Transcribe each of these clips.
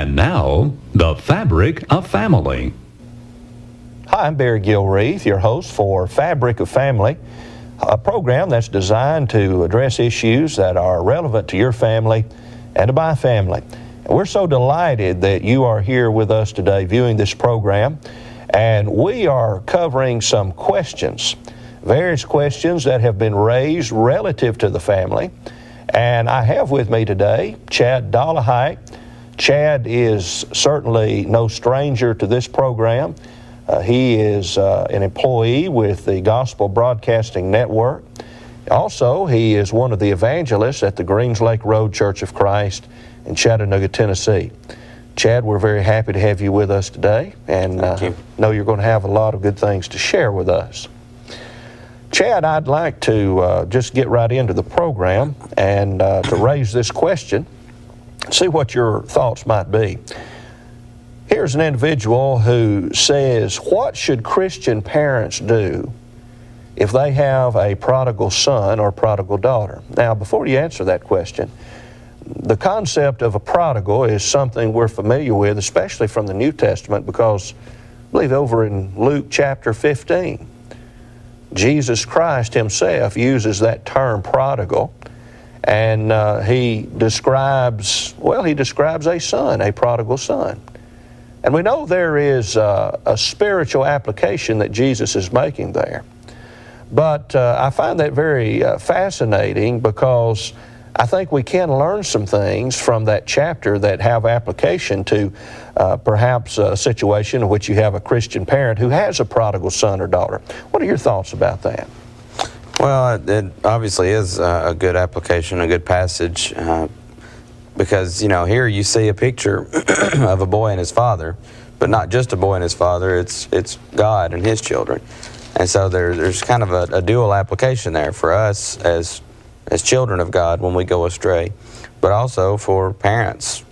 And now, The Fabric of Family. Hi, I'm Barry Gilreath, your host for Fabric of Family, a program that's designed to address issues that are relevant to your family and to my family. And we're so delighted that you are here with us today viewing this program, and we are covering some questions, various questions that have been raised relative to the family. And I have with me today Chad Dolahite. Chad is certainly no stranger to this program. He is an employee with the Gospel Broadcasting Network. Also, he is one of the evangelists at the Greens Lake Road Church of Christ in Chattanooga, Tennessee. Chad, we're very happy to have you with us today, and know you're going to have a lot of good things to share with us. Chad, I'd like to just get right into the program and to raise this question, see what your thoughts might be. Here's an individual who says, what should Christian parents do if they have a prodigal son or prodigal daughter? Now, before you answer that question, the concept of a prodigal is something we're familiar with, especially from the New Testament, because I believe over in Luke chapter 15, Jesus Christ himself uses that term prodigal, and he describes a son, a prodigal son. And we know there is a spiritual application that Jesus is making there. But I find that very fascinating, because I think we can learn some things from that chapter that have application to perhaps a situation in which you have a Christian parent who has a prodigal son or daughter. What are your thoughts about that? Well, it obviously is a good application, a good passage, because, you know, here you see a picture of a boy and his father, but not just a boy and his father, it's God and his children. And so there's kind of a dual application there for us as children of God when we go astray, but also for parents,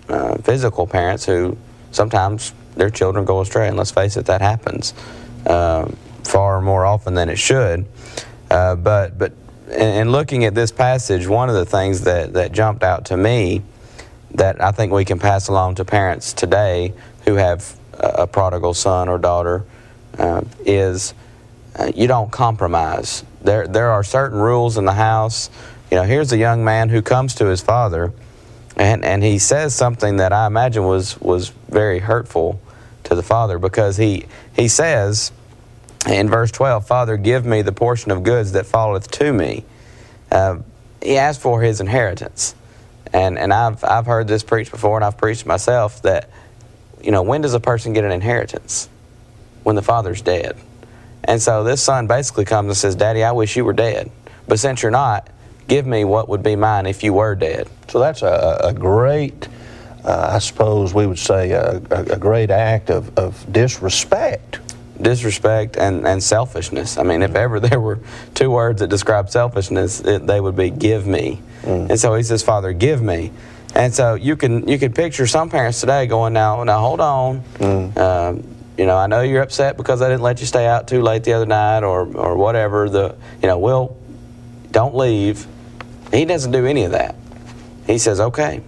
physical parents, who sometimes their children go astray, and let's face it, that happens far more often than it should. But in looking at this passage, one of the things that jumped out to me that I think we can pass along to parents today who have a prodigal son or daughter is you don't compromise. There are certain rules in the house. You know, here's a young man who comes to his father, and he says something that I imagine was very hurtful to the father, because he says in verse 12, "Father, give me the portion of goods that falleth to me." He asked for his inheritance. And I've heard this preached before, and I've preached myself, that, you know, when does a person get an inheritance? When the father's dead. And so this son basically comes and says, "Daddy, I wish you were dead. But since you're not, give me what would be mine if you were dead." So that's a great, I suppose we would say, a great act of disrespect. Disrespect and selfishness. I mean, if ever there were two words that describe selfishness, they would be "give me." And so he says, "Father, give me." And so you can picture some parents today going, now hold on. You know, I know you're upset because I didn't let you stay out too late the other night, or whatever. Don't leave. He doesn't do any of that. He says, "Okay,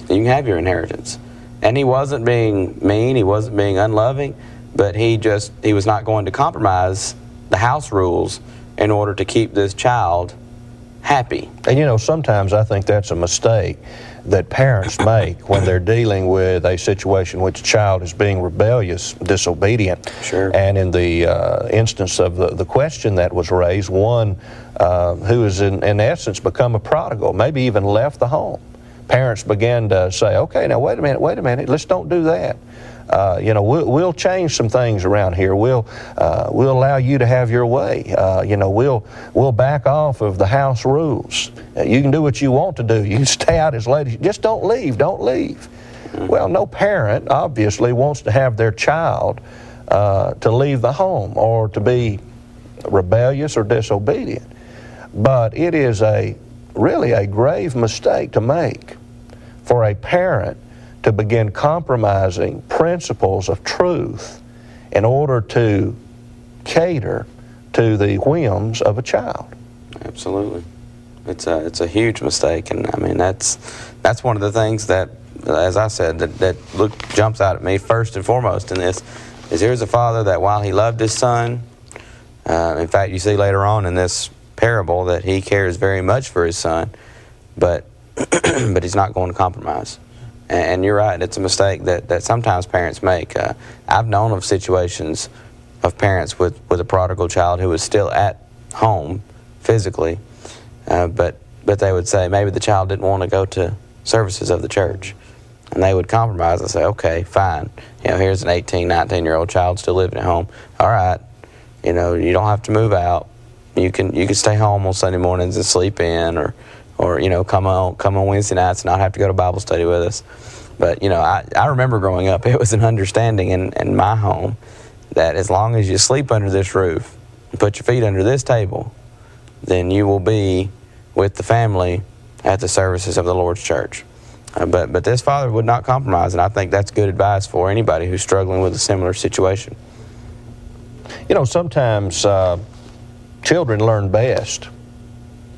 you can have your inheritance." And he wasn't being mean, he wasn't being unloving, but he was not going to compromise the house rules in order to keep this child happy. And you know, sometimes I think that's a mistake that parents make when they're dealing with a situation in which a child is being rebellious, disobedient. Sure. And in the instance of the question that was raised, one who is in essence become a prodigal, maybe even left the home. Parents began to say, "Okay, now wait a minute, let's don't do that. We'll change some things around here. We'll allow you to have your way. We'll back off of the house rules. You can do what you want to do. You can stay out as late as just don't leave. Well, no parent obviously wants to have their child to leave the home or to be rebellious or disobedient. But it is really a grave mistake to make for a parent to begin compromising principles of truth in order to cater to the whims of a child. Absolutely. It's a huge mistake, and I mean that's one of the things that as I said, that jumps out at me first and foremost in this is here's a father that while he loved his son, in fact, you see later on in this parable that he cares very much for his son, but but he's not going to compromise. And you're right, it's a mistake that sometimes parents make. I've known of situations of parents with a prodigal child who was still at home physically, but they would say maybe the child didn't want to go to services of the church. And they would compromise and say, okay, fine. Here's an 18, 19-year-old child still living at home. All right, you don't have to move out. You can stay home on Sunday mornings and sleep in, or come on Wednesday nights and not have to go to Bible study with us. But I remember growing up, it was an understanding in my home that as long as you sleep under this roof and put your feet under this table, then you will be with the family at the services of the Lord's church. But this father would not compromise, and I think that's good advice for anybody who's struggling with a similar situation. Sometimes children learn best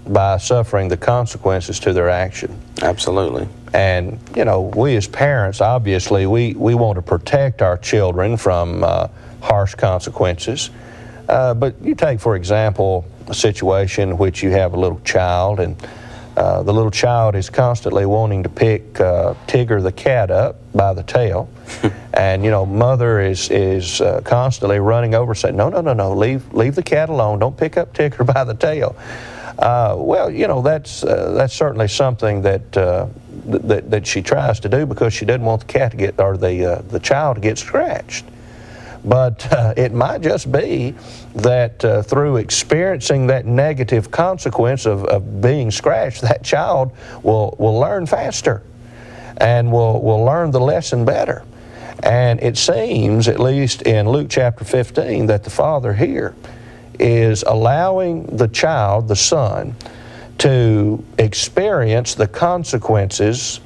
by suffering the consequences to their action. Absolutely. And, we as parents, obviously, we want to protect our children from harsh consequences. But you take, for example, a situation in which you have a little child, and the little child is constantly wanting to pick Tigger the cat up by the tail. And, mother is constantly running over saying, no, leave the cat alone. Don't pick up Tigger by the tail. That's certainly something that she tries to do because she doesn't want the cat to get, or the child to get scratched. But it might just be that through experiencing that negative consequence of being scratched, that child will learn faster and will learn the lesson better. And it seems, at least in Luke chapter 15, that the father here is allowing the child, the son, to experience the consequences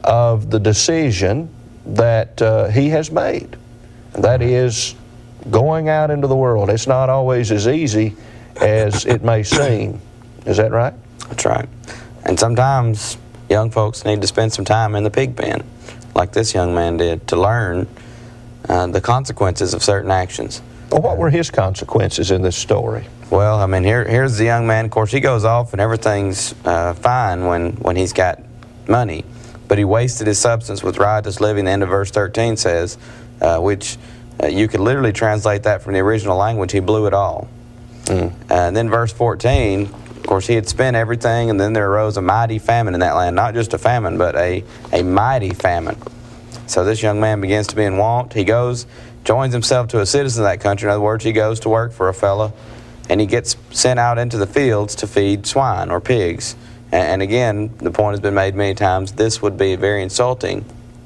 of the decision that he has made. And that is going out into the world. It's not always as easy as it may seem. Is that right? That's right. And sometimes young folks need to spend some time in the pig pen, like this young man did, to learn the consequences of certain actions. Well, what were his consequences in this story? Well, here's the young man. Of course, he goes off and everything's fine when he's got money. But he wasted his substance with riotous living. The end of verse 13 says, which you could literally translate that from the original language, he blew it all. And then verse 14, of course, he had spent everything, and then there arose a mighty famine in that land. Not just a famine, but a mighty famine. So this young man begins to be in want. He goes, joins himself to a citizen of that country. In other words, he goes to work for a fellow, and he gets sent out into the fields to feed swine or pigs. And again, the point has been made many times, this would be very insulting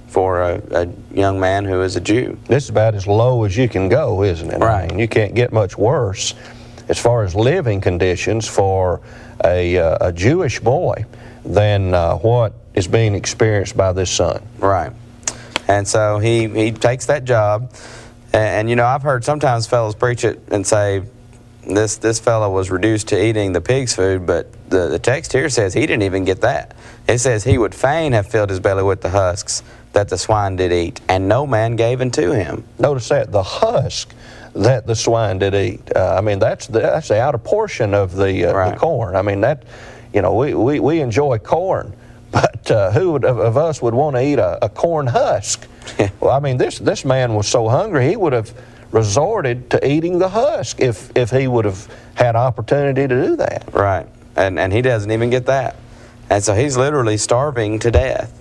for a young man who is a Jew. This is about as low as you can go, isn't it? Right. You can't get much worse as far as living conditions for a Jewish boy than what is being experienced by this son. Right. And so he takes that job, and I've heard sometimes fellows preach it and say this fellow was reduced to eating the pig's food, but the text here says he didn't even get that. It says he would fain have filled his belly with the husks that the swine did eat, and no man gave unto him. Notice that, the husk that the swine did eat. That's the outer portion of the corn. We enjoy corn, but who of us would want to eat a corn husk? Well, this man was so hungry he would have resorted to eating the husk if he would have had opportunity to do that. Right, and he doesn't even get that. And so he's literally starving to death.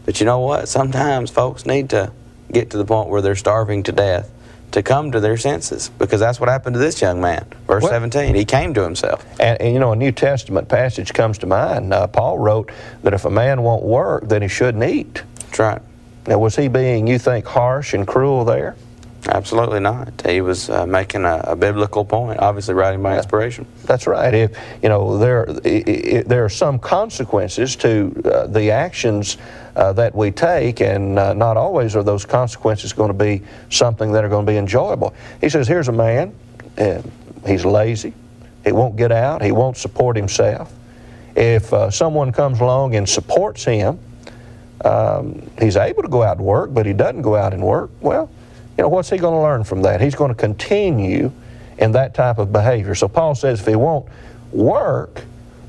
But you know what? Sometimes folks need to get to the point where they're starving to death to come to their senses, because that's what happened to this young man. Verse 17, he came to himself. And a New Testament passage comes to mind. Paul wrote that if a man won't work, then he shouldn't eat. That's right. Now, was he being, you think, harsh and cruel there? Absolutely not. He was making a biblical point, obviously writing by inspiration. That's right. If there are some consequences to the actions that we take, and not always are those consequences going to be something that are going to be enjoyable. He says, here's a man, he's lazy, he won't get out, he won't support himself. If someone comes along and supports him, He's able to go out and work, but he doesn't go out and work. Well, what's he going to learn from that? He's going to continue in that type of behavior. So Paul says if he won't work,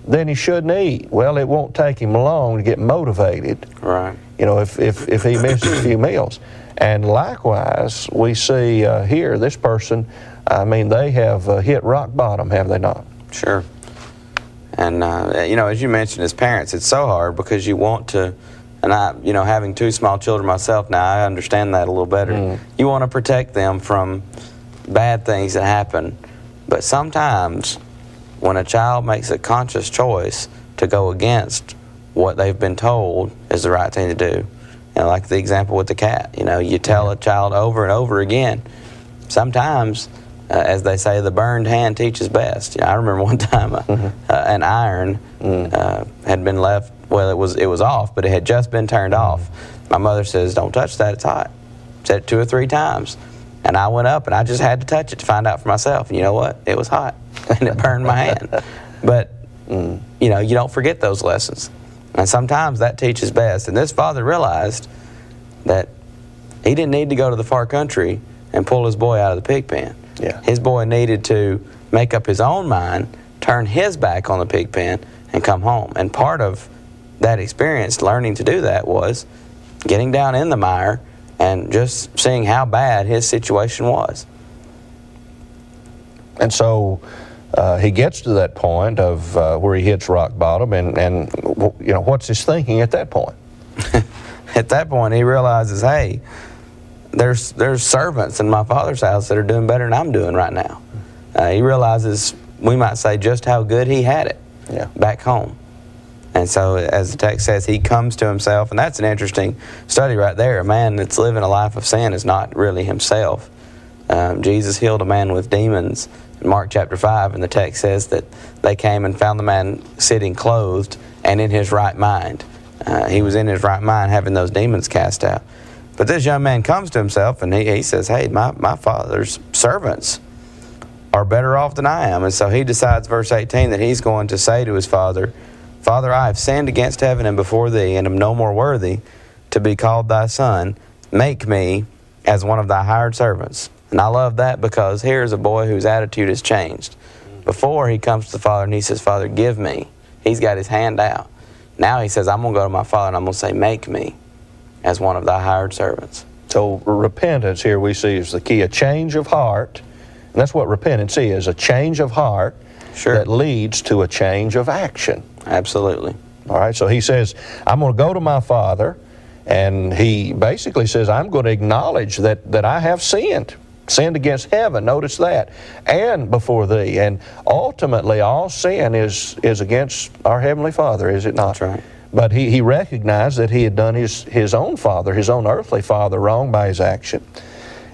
then he shouldn't eat. Well, it won't take him long to get motivated. Right. If he misses a few meals. And likewise, we see here, this person, they have hit rock bottom, have they not? Sure. And, as you mentioned, as parents, it's so hard because you want to, and I, having 2 small children myself now, I understand that a little better. You want to protect them from bad things that happen. But sometimes when a child makes a conscious choice to go against what they've been told is the right thing to do, like the example with the cat, you tell a child over and over again, sometimes, as they say, the burned hand teaches best. I remember one time an iron had been left, well, it was off, but it had just been turned off. My mother says, don't touch that, it's hot. Said it 2 or 3 times. And I went up and I just had to touch it to find out for myself. And you know what? It was hot and it burned my hand. But, you don't forget those lessons. And sometimes that teaches best. And this father realized that he didn't need to go to the far country and pull his boy out of the pig pen. Yeah. His boy needed to make up his own mind, turn his back on the pig pen, and come home. And part of that experience, learning to do that, was getting down in the mire and just seeing how bad his situation was. And so he gets to that point of where he hits rock bottom, and what's his thinking at that point? At that point, he realizes, hey, there's servants in my father's house that are doing better than I'm doing right now. He realizes, we might say, just how good he had it back home. And so, as the text says, he comes to himself, and that's an interesting study right there. A man that's living a life of sin is not really himself. Jesus healed a man with demons in Mark chapter 5, and the text says that they came and found the man sitting clothed and in his right mind. He was in his right mind having those demons cast out. But this young man comes to himself and he says, hey, my father's servants are better off than I am. And so he decides, verse 18, that he's going to say to his father, Father, I have sinned against heaven and before thee, and am no more worthy to be called thy son. Make me as one of thy hired servants. And I love that because here's a boy whose attitude has changed. Before he comes to the father and he says, Father, give me. He's got his hand out. Now he says, I'm going to go to my father and I'm going to say, make me as one of thy hired servants. So repentance here we see is the key, a change of heart. And that's what repentance is, a change of heart that leads to a change of action. Absolutely. All right, so he says, I'm going to go to my father, and he basically says, I'm going to acknowledge that I have sinned against heaven, notice that, and before thee. And ultimately, all sin is against our Heavenly Father, is it not? That's right. But he recognized that he had done his own father, his own earthly father, wrong by his action.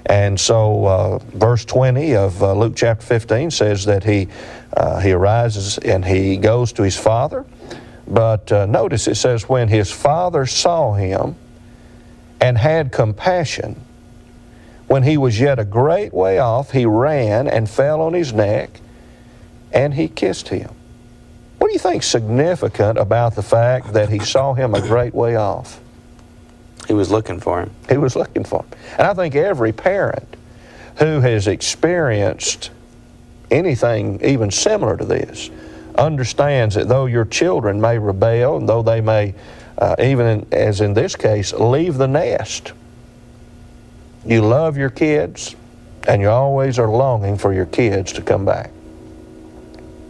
And so verse 20 of Luke chapter 15 says that he arises and he goes to his father. But notice it says, when his father saw him and had compassion, when he was yet a great way off, he ran and fell on his neck and he kissed him. What do you think's significant about the fact that he saw him a great way off? He was looking for him. He was looking for him. And I think every parent who has experienced anything even similar to this understands that though your children may rebel and though they may, as in this case, leave the nest, you love your kids and you always are longing for your kids to come back.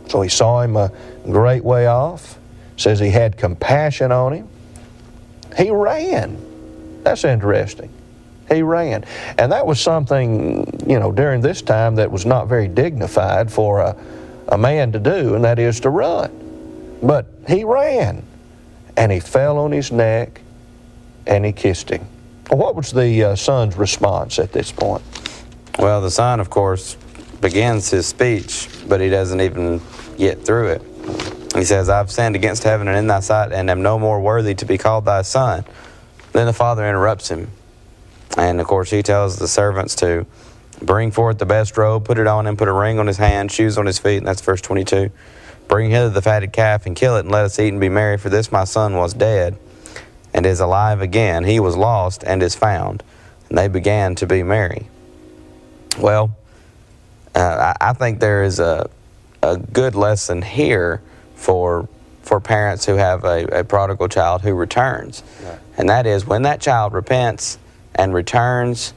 So he saw him a great way off, says he had compassion on him. He ran. That's interesting. He ran. And that was something, during this time that was not very dignified for a man to do, and that is to run. But he ran, and he fell on his neck, and he kissed him. What was the son's response at this point? Well, the son, of course, begins his speech, but he doesn't even get through it. He says, I've sinned against heaven and in thy sight, and am no more worthy to be called thy son. Then the father interrupts him. And, of course, he tells the servants to bring forth the best robe, put it on him, put a ring on his hand, shoes on his feet, and that's verse 22. Bring hither the fatted calf and kill it, and let us eat and be merry, for this my son was dead and is alive again. He was lost and is found. And they began to be merry. Well, I think there is a good lesson here for parents who have a prodigal child who returns. Right. And that is, when that child repents and returns,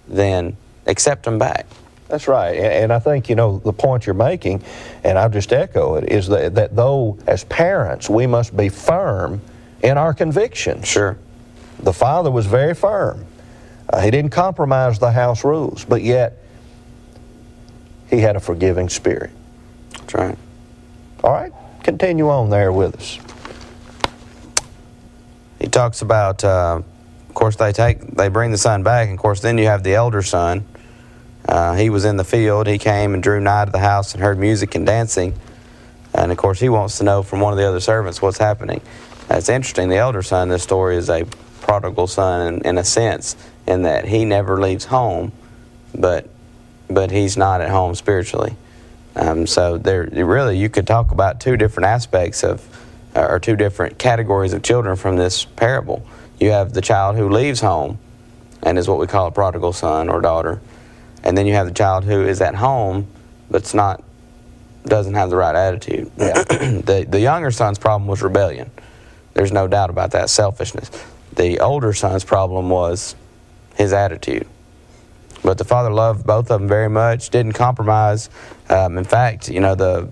then accept them back. That's right. And I think, the point you're making, and I'll just echo it, is that though as parents we must be firm in our convictions. Sure. The father was very firm. He didn't compromise the house rules, but yet he had a forgiving spirit. That's right. All right, continue on there with us. He talks about, of course, they bring the son back, and of course then you have the elder son. He was in the field. He came and drew nigh to the house and heard music and dancing. And of course he wants to know from one of the other servants what's happening. It's interesting, the elder son in this story is a prodigal son in a sense, in that he never leaves home, but he's not at home spiritually. So really you could talk about two different aspects or two different categories of children from this parable. You have the child who leaves home and is what we call a prodigal son or daughter. And then you have the child who is at home but doesn't have the right attitude. Yeah. The younger son's problem was rebellion. There's no doubt about that, selfishness. The older son's problem was his attitude. But the father loved both of them very much, didn't compromise. In fact, the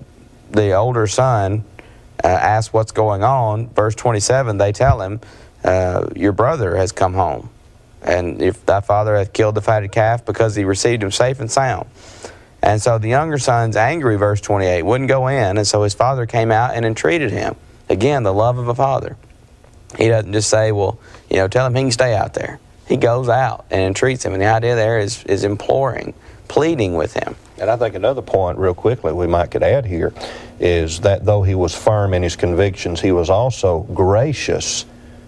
older son asked what's going on. Verse 27, they tell him, your brother has come home. And if thy father hath killed the fatted calf, because he received him safe and sound. And so the younger son's angry, verse 28, wouldn't go in. And so his father came out and entreated him. Again, the love of a father. He doesn't just say, well, tell him he can stay out there. He goes out and entreats him. And the idea there is imploring, pleading with him. And I think another point real quickly we could add here is that though he was firm in his convictions, he was also gracious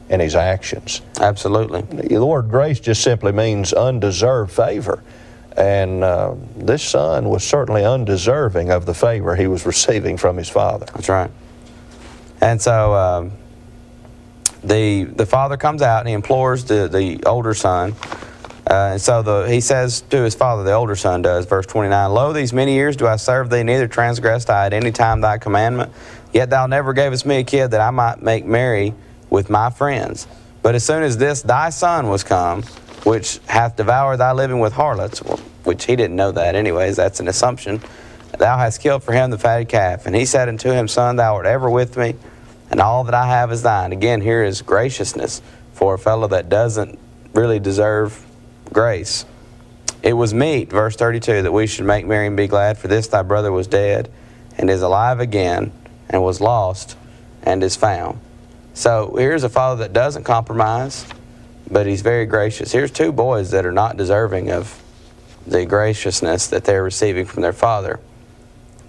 in his actions. Absolutely. The word grace just simply means undeserved favor. And this son was certainly undeserving of the favor he was receiving from his father. That's right. And so the father comes out and he implores the older son. And so he says to his father, the older son does, verse 29, Lo, these many years do I serve thee, neither transgressed I at any time thy commandment. Yet thou never gavest me a kid that I might make merry with my friends. But as soon as this thy son was come, which hath devoured thy living with harlots, which he didn't know that anyways, that's an assumption, thou hast killed for him the fatted calf. And he said unto him, Son, thou art ever with me, and all that I have is thine. Again, here is graciousness for a fellow that doesn't really deserve grace. It was meet, verse 32, that we should make merry and be glad, for this thy brother was dead, and is alive again, and was lost, and is found. So here's a father that doesn't compromise, but he's very gracious. Here's two boys that are not deserving of the graciousness that they're receiving from their father.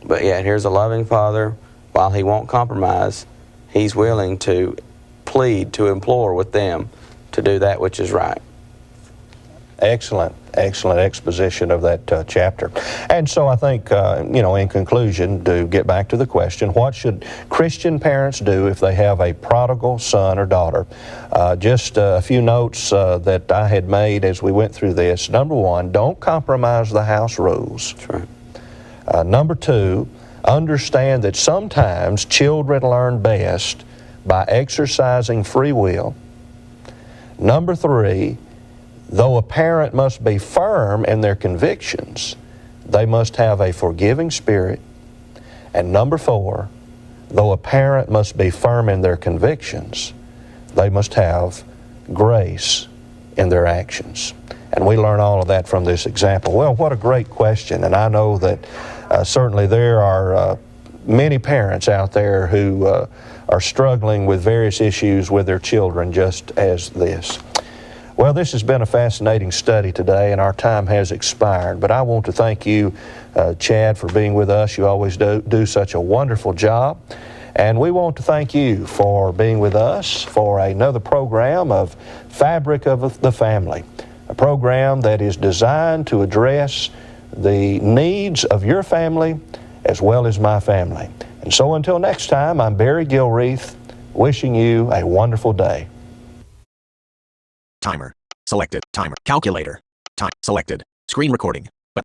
But yet here's a loving father. While he won't compromise, he's willing to plead, to implore with them to do that which is right. Excellent exposition of that chapter. And so I think, in conclusion, to get back to the question, what should Christian parents do if they have a prodigal son or daughter? Just a few notes that I had made as we went through this. Number one, don't compromise the house rules. That's right. Number two, understand that sometimes children learn best by exercising free will. Number three, though a parent must be firm in their convictions, they must have a forgiving spirit. And number four, though a parent must be firm in their convictions, they must have grace in their actions. And we learn all of that from this example. Well, what a great question. And I know that certainly there are many parents out there who are struggling with various issues with their children just as this. Well, this has been a fascinating study today, and our time has expired. But I want to thank you, Chad, for being with us. You always do such a wonderful job. And we want to thank you for being with us for another program of Fabric of the Family, a program that is designed to address the needs of your family as well as my family. And so until next time, I'm Barry Gilreath, wishing you a wonderful day. Timer. Selected. Timer. Calculator. Time. Selected. Screen recording.